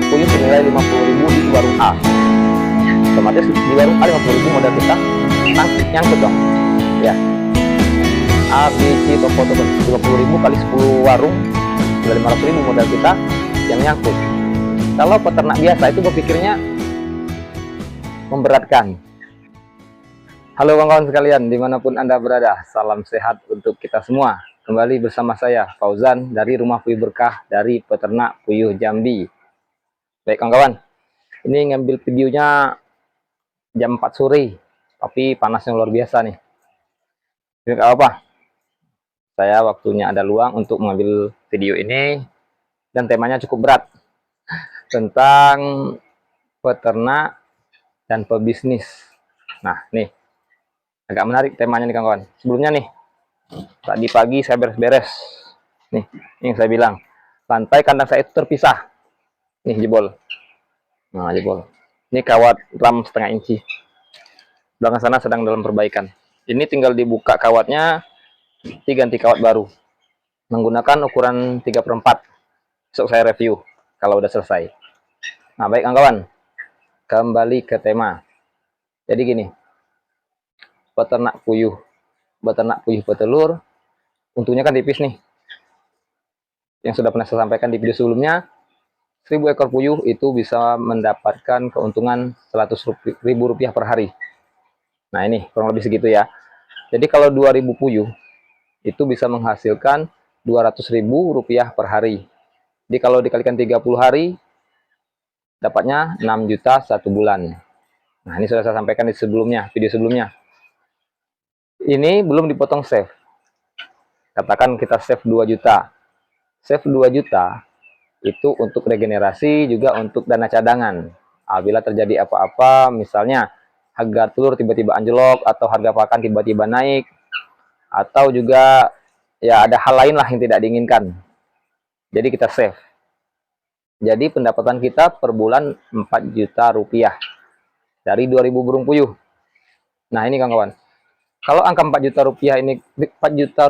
telur puyuh senilai 50.000 di warung A. Otomatis di warung A 50.000 modal kita nyangkut dong. Ya. A, B, C, toko 50.000 kali 10 warung, sudah 500.000 modal kita yang nyangkut. Kalau peternak biasa itu berpikirnya memberatkan. Halo kawan-kawan sekalian, dimanapun Anda berada, salam sehat untuk kita semua. Kembali bersama saya, Fauzan, dari Rumah Puyuh Berkah, dari Peternak Puyuh Jambi. Baik kawan-kawan, ini ngambil videonya jam 4 sore, tapi panasnya luar biasa nih. Ini gak apa-apa, saya waktunya ada luang untuk mengambil video ini, dan temanya cukup berat, tentang peternak dan pebisnis. Nah, nih, agak menarik temanya nih kawan-kawan. Sebelumnya nih, tadi pagi saya beres-beres. Nih, yang saya bilang, lantai kandang saya itu terpisah. Nih, jebol. Nah, jebol. Ini kawat ram setengah inci. Belakang sana sedang dalam perbaikan. Ini tinggal dibuka kawatnya, diganti kawat baru. Menggunakan ukuran 3/4. Besok saya review kalau udah selesai. Nah, baik kawan-kawan. Kembali ke tema. Jadi gini, peternak puyuh petelur, untungnya kan tipis nih. Yang sudah pernah saya sampaikan di video sebelumnya, 1000 ekor puyuh itu bisa mendapatkan keuntungan Rp100.000 per hari. Nah ini kurang lebih segitu ya. Jadi kalau 2000 puyuh itu bisa menghasilkan Rp200.000 per hari. Jadi kalau dikalikan 30 hari, dapatnya 6 juta 1 bulan. Nah ini sudah saya sampaikan di video sebelumnya. Ini belum dipotong save. Katakan kita save 2 juta. Save 2 juta itu untuk regenerasi, juga untuk dana cadangan. Apabila terjadi apa-apa, misalnya harga telur tiba-tiba anjlok, atau harga pakan tiba-tiba naik, atau juga ya ada hal lain lah yang tidak diinginkan. Jadi kita save. Jadi pendapatan kita per bulan Rp4 juta dari 2000 burung puyuh. Nah ini kawan-kawan, kalau angka Rp4 juta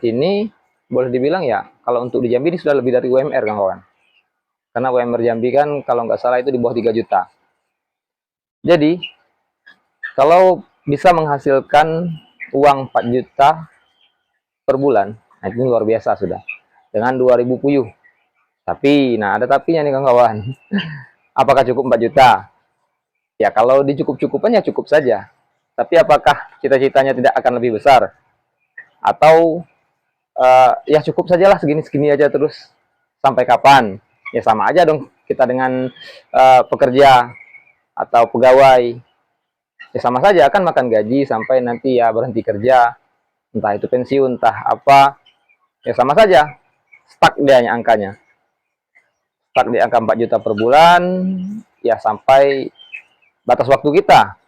ini boleh dibilang ya, kalau untuk di Jambi ini sudah lebih dari UMR kawan-kawan. Karena UMR Jambi kan kalau nggak salah itu di bawah 3 juta. Jadi kalau bisa menghasilkan uang 4 juta per bulan, nah itu luar biasa sudah. Dengan 2000 puyuh. Tapi, nah ada tapinya nih kawan-kawan. Apakah cukup 4 juta? Ya kalau dicukup-cukupan ya cukup saja. Tapi apakah cita-citanya tidak akan lebih besar? Atau ya cukup sajalah segini-segini aja terus sampai kapan? Ya sama aja dong kita dengan pekerja atau pegawai. Ya sama saja akan makan gaji sampai nanti ya berhenti kerja, entah itu pensiun, entah apa. Ya sama saja, stuck dia angkanya. Stuck di angka 4 juta per bulan, ya sampai batas waktu kita.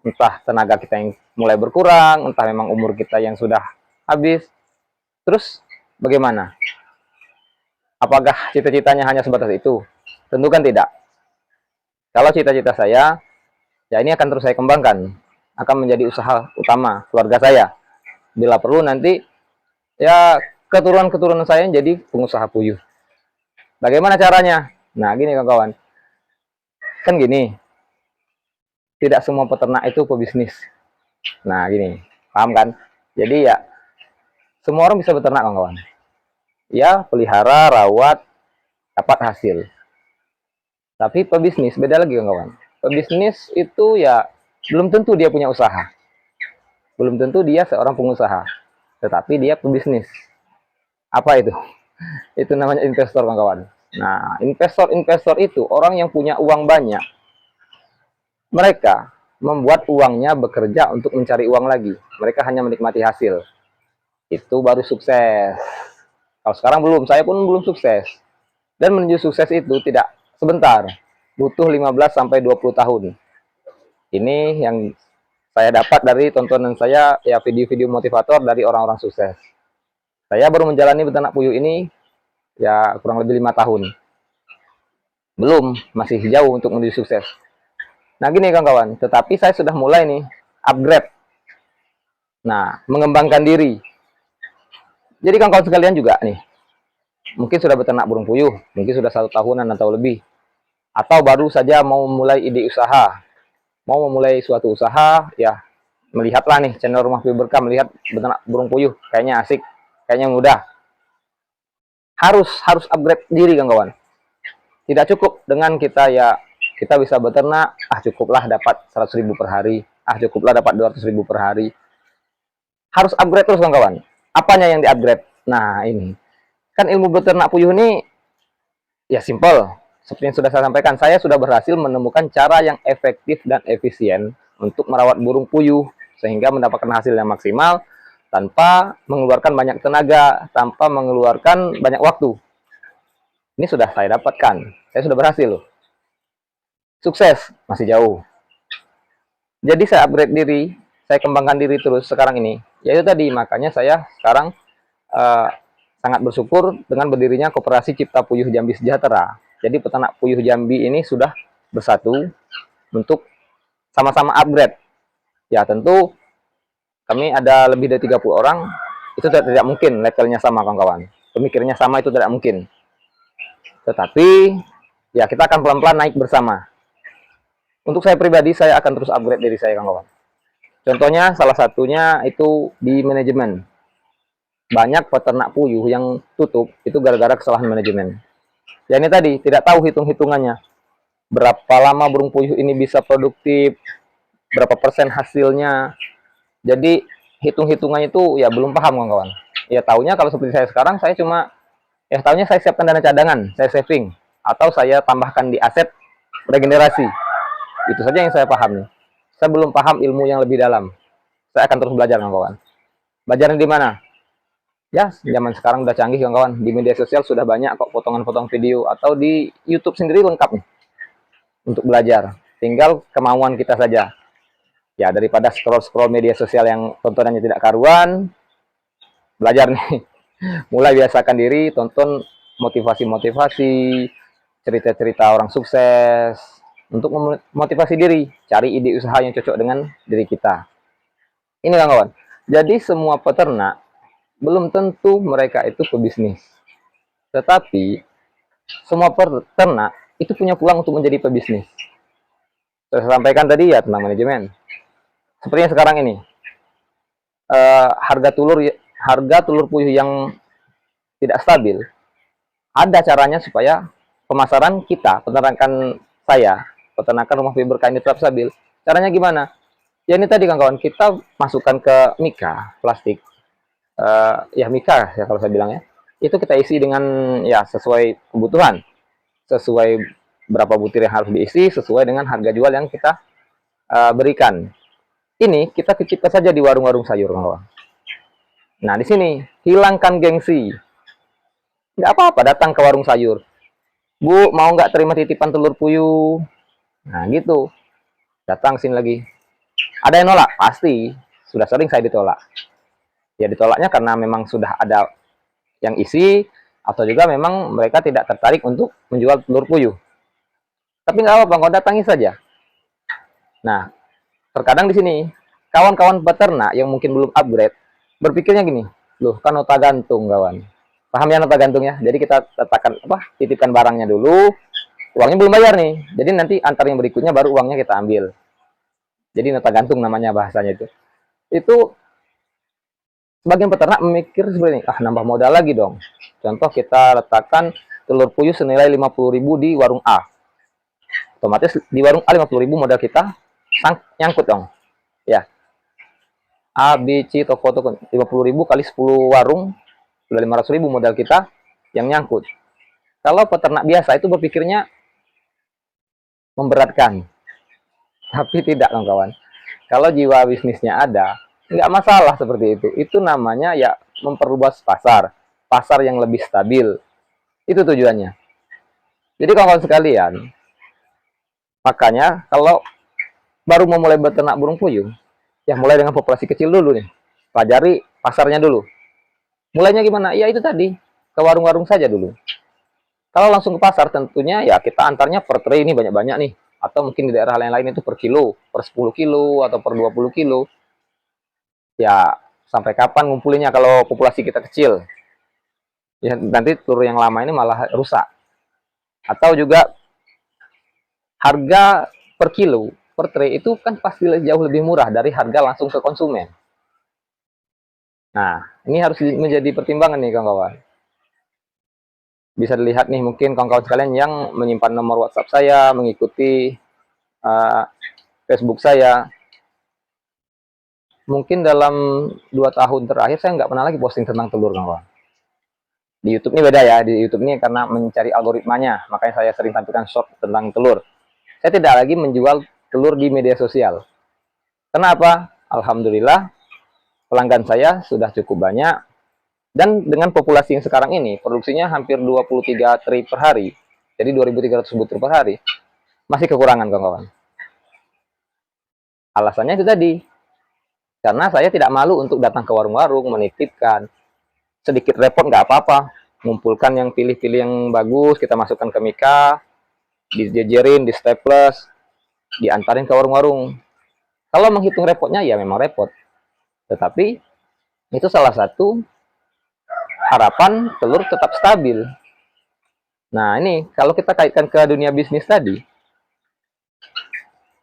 Entah tenaga kita yang mulai berkurang, entah memang umur kita yang sudah habis. Terus bagaimana? Apakah cita-citanya hanya sebatas itu? Tentu kan tidak. Kalau cita-cita saya, ya ini akan terus saya kembangkan. Akan menjadi usaha utama keluarga saya. Bila perlu nanti, ya keturunan-keturunan saya jadi pengusaha puyuh. Bagaimana caranya? Nah gini kawan-kawan. Kan gini, tidak semua peternak itu pebisnis. Nah gini, paham kan? Jadi ya, semua orang bisa beternak kawan-kawan. Ya, pelihara, rawat, dapat hasil. Tapi pebisnis beda lagi kawan-kawan. Pebisnis itu ya belum tentu dia punya usaha. Belum tentu dia seorang pengusaha. Tetapi dia pebisnis. Apa itu? Itu namanya investor kawan-kawan. Nah, investor itu orang yang punya uang banyak. Mereka membuat uangnya bekerja untuk mencari uang lagi. Mereka hanya menikmati hasil. Itu baru sukses. Kalau sekarang belum, saya pun belum sukses. Dan menuju sukses itu tidak sebentar. Butuh 15-20 tahun. Ini yang saya dapat dari tontonan saya, ya video-video motivator dari orang-orang sukses. Saya baru menjalani beternak puyuh ini ya kurang lebih 5 tahun. Belum, masih jauh untuk menuju sukses. Nah gini kawan-kawan, tetapi saya sudah mulai nih upgrade. Nah, mengembangkan diri. Jadi kawan-kawan sekalian juga nih, mungkin sudah beternak burung puyuh, mungkin sudah 1 tahunan atau lebih. atau baru saja mau memulai ide usaha, mau memulai suatu usaha, ya melihatlah nih channel Rumah Puyuh Berkah, melihat beternak burung puyuh, kayaknya asik, kayaknya mudah. Harus upgrade diri kawan-kawan. Tidak cukup dengan kita bisa beternak, cukuplah dapat 100.000 per hari, cukuplah dapat 200.000 per hari. Harus upgrade terus kawan-kawan. Apanya yang di-upgrade? Nah, ini. Kan ilmu beternak puyuh ini ya simple. Seperti yang sudah saya sampaikan, saya sudah berhasil menemukan cara yang efektif dan efisien untuk merawat burung puyuh sehingga mendapatkan hasil yang maksimal tanpa mengeluarkan banyak tenaga, tanpa mengeluarkan banyak waktu. Ini sudah saya dapatkan. Saya sudah berhasil loh. Sukses, masih jauh. Jadi saya upgrade diri, saya kembangkan diri terus sekarang ini. Yaitu tadi, makanya saya sekarang sangat bersyukur dengan berdirinya Koperasi Cipta Puyuh Jambi Sejahtera. Jadi peternak puyuh Jambi ini sudah bersatu untuk sama-sama upgrade. Ya tentu kami ada lebih dari 30 orang, itu tidak mungkin levelnya sama kawan-kawan. Pemikirannya sama itu tidak mungkin. Tetapi ya kita akan pelan-pelan naik bersama. Untuk saya pribadi, saya akan terus upgrade diri saya kawan-kawan. Contohnya salah satunya itu di manajemen. Banyak peternak puyuh yang tutup itu gara-gara kesalahan manajemen. Ya ini tadi, tidak tahu hitung-hitungannya. Berapa lama burung puyuh ini bisa produktif, berapa persen hasilnya. Jadi hitung-hitungannya itu ya belum paham kawan-kawan. Ya tahunya kalau seperti saya sekarang, saya cuma tahunya saya siapkan dana cadangan, saya saving, atau saya tambahkan di aset regenerasi. Itu saja yang saya paham nih. Saya belum paham ilmu yang lebih dalam. Saya akan terus belajar kawan-kawan. Belajarnya di mana? Ya, zaman sekarang udah canggih kawan-kawan. Di media sosial sudah banyak kok potongan-potongan video, atau di YouTube sendiri lengkap nih untuk belajar. Tinggal kemauan kita saja. Ya, daripada scroll-scroll media sosial yang tontonannya tidak karuan, belajar nih. Mulai biasakan diri, tonton motivasi-motivasi, cerita-cerita orang sukses, untuk memotivasi diri, cari ide usaha yang cocok dengan diri kita. Ini kawan-kawan. Jadi semua peternak belum tentu mereka itu pebisnis. Tetapi semua peternak itu punya peluang untuk menjadi pebisnis. Saya sampaikan tadi ya tentang manajemen. Sepertinya sekarang ini harga telur puyuh yang tidak stabil. Ada caranya supaya pemasaran kita, peternakan saya, peternakan Rumah Puyuh Berkah ini tetap stabil. Caranya gimana? Ya ini tadi kawan-kawan, kita masukkan ke mika plastik. Ya mika ya kalau saya bilang ya. Itu kita isi dengan ya sesuai kebutuhan. Sesuai berapa butir yang harus diisi, sesuai dengan harga jual yang kita berikan. Ini kita kecipta saja di warung-warung sayur kawan-kawan. Nah di sini hilangkan gengsi. Nggak apa-apa datang ke warung sayur. Bu, mau nggak terima titipan telur puyuh? Nah gitu. Datang sini lagi. Ada yang nolak? Pasti. Sudah sering saya ditolak. Ya ditolaknya karena memang sudah ada yang isi, atau juga memang mereka tidak tertarik untuk menjual telur puyuh. Tapi nggak apa-apa, kau datangi saja. Nah, terkadang di sini kawan-kawan peternak yang mungkin belum upgrade berpikirnya gini, loh kan nota gantung kawan. Paham ya nota gantung ya? Jadi kita letakkan titipkan barangnya dulu, uangnya belum bayar nih. Jadi nanti antar yang berikutnya baru uangnya kita ambil. Jadi nota gantung namanya bahasanya itu. Itu sebagian peternak memikir seperti ini, nambah modal lagi dong. Contoh kita letakkan telur puyuh senilai 50.000 di warung A. Otomatis di warung A 50.000 modal kita nyangkut dong. Ya. A, B, C, toko-toko 50.000 kali 10 warung sudah 500.000 modal kita yang nyangkut. Kalau peternak biasa itu berpikirnya memberatkan. Tapi tidak kawan-kawan. Kalau jiwa bisnisnya ada, nggak masalah seperti itu. Itu namanya ya memperluas pasar. Pasar yang lebih stabil. Itu tujuannya. Jadi kawan-kawan sekalian, makanya kalau baru memulai beternak burung puyuh, ya mulai dengan populasi kecil dulu nih. Pelajari pasarnya dulu. Mulainya gimana? Ya itu tadi, ke warung-warung saja dulu. Kalau langsung ke pasar tentunya ya kita antarnya per tray ini banyak-banyak nih. Atau mungkin di daerah lain-lain itu per kilo, per 10 kilo, atau per 20 kilo. Ya sampai kapan ngumpulinnya kalau populasi kita kecil? Ya nanti telur yang lama ini malah rusak. Atau juga harga per kilo, per tray itu kan pasti jauh lebih murah dari harga langsung ke konsumen. Nah, ini harus menjadi pertimbangan nih kawan-kawan. Bisa dilihat nih mungkin kawan-kawan sekalian yang menyimpan nomor WhatsApp saya, mengikuti Facebook saya. Mungkin dalam 2 tahun terakhir saya nggak pernah lagi posting tentang telur kawan. Di YouTube ini beda ya, di YouTube ini karena mencari algoritmanya, makanya saya sering tampilkan short tentang telur. Saya tidak lagi menjual telur di media sosial. Kenapa? Alhamdulillah pelanggan saya sudah cukup banyak, dan dengan populasi yang sekarang ini produksinya hampir 23 tray per hari, jadi 2.300 butir per hari, masih kekurangan kawan-kawan. Alasannya itu tadi, karena saya tidak malu untuk datang ke warung-warung menitipkan. Sedikit repot nggak apa-apa, ngumpulkan yang pilih-pilih yang bagus, kita masukkan ke mika, dijejerin, di staples, diantarin ke warung-warung. Kalau menghitung repotnya ya memang repot, tetapi itu salah satu harapan telur tetap stabil. Nah ini kalau kita kaitkan ke dunia bisnis tadi,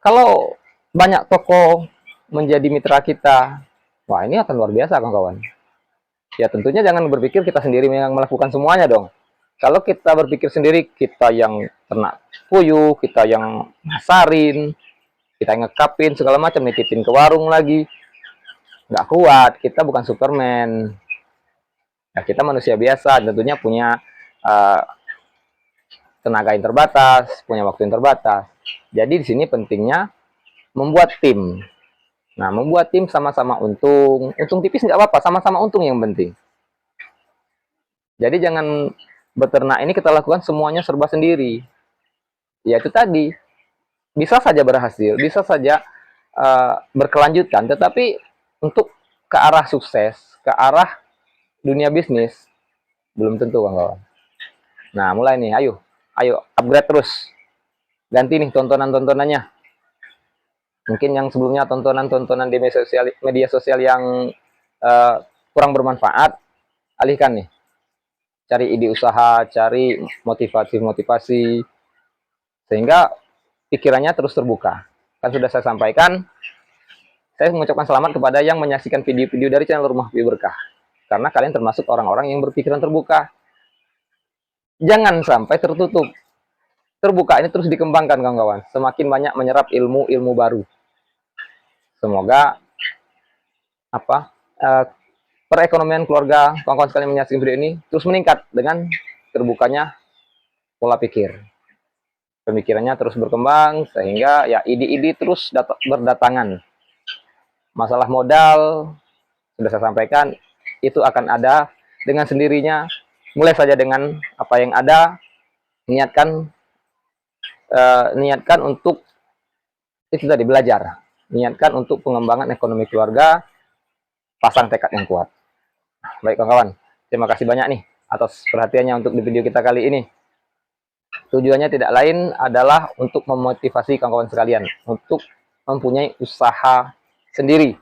kalau banyak toko menjadi mitra kita, wah ini akan luar biasa kawan-kawan. Ya tentunya jangan berpikir kita sendiri yang melakukan semuanya dong. Kalau kita berpikir sendiri, kita yang ternak puyuh, kita yang masarin, kita yang ngekapin segala macam, nitipin ke warung lagi, nggak kuat. Kita bukan Superman. Ya, kita manusia biasa, tentunya punya tenaga yang terbatas, punya waktu yang terbatas. Jadi di sini pentingnya membuat tim. Nah, membuat tim sama-sama untung. Untung tipis nggak apa-apa, sama-sama untung yang penting. Jadi jangan beternak ini kita lakukan semuanya serba sendiri. Ya itu tadi, bisa saja berhasil, bisa saja berkelanjutan, tetapi untuk ke arah sukses, ke arah dunia bisnis, belum tentu kawan-kawan. Nah, mulai nih, ayo upgrade terus. Ganti nih tontonan-tontonannya. Mungkin yang sebelumnya tontonan-tontonan di media sosial yang kurang bermanfaat, alihkan nih. Cari ide usaha, cari motivasi-motivasi, sehingga pikirannya terus terbuka. Kan sudah saya sampaikan, saya mengucapkan selamat kepada yang menyaksikan video-video dari channel Rumah Puyuh Berkah. Karena kalian termasuk orang-orang yang berpikiran terbuka. Jangan sampai tertutup. Terbuka ini terus dikembangkan kawan-kawan. Semakin banyak menyerap ilmu-ilmu baru. Semoga perekonomian keluarga kawan-kawan sekalian menyaksikan video ini terus meningkat dengan terbukanya pola pikir. Pemikirannya terus berkembang sehingga ya ide-ide terus berdatangan. Masalah modal sudah saya sampaikan, itu akan ada dengan sendirinya. Mulai saja dengan apa yang ada, niatkan untuk itu tadi, belajar, niatkan untuk pengembangan ekonomi keluarga, pasang tekad yang kuat. Baik kawan-kawan, terima kasih banyak nih atas perhatiannya untuk di video kita kali ini. Tujuannya tidak lain adalah untuk memotivasi kawan-kawan sekalian untuk mempunyai usaha sendiri,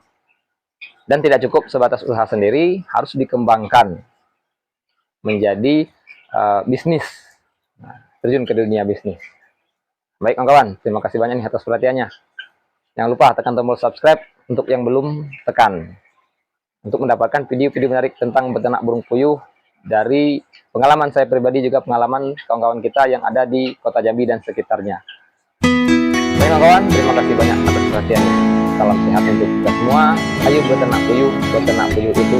dan tidak cukup sebatas usaha sendiri, harus dikembangkan menjadi bisnis. Nah, terjun ke dunia bisnis. Baik kawan-kawan, terima kasih banyak nih atas perhatiannya. Jangan lupa tekan tombol subscribe untuk yang belum tekan, untuk mendapatkan video-video menarik tentang beternak burung puyuh dari pengalaman saya pribadi, juga pengalaman kawan-kawan kita yang ada di Kota Jambi dan sekitarnya. Baik kawan-kawan, terima kasih banyak atas perhatiannya. Salam sehat untuk kita semua. Ayo beternak puyuh itu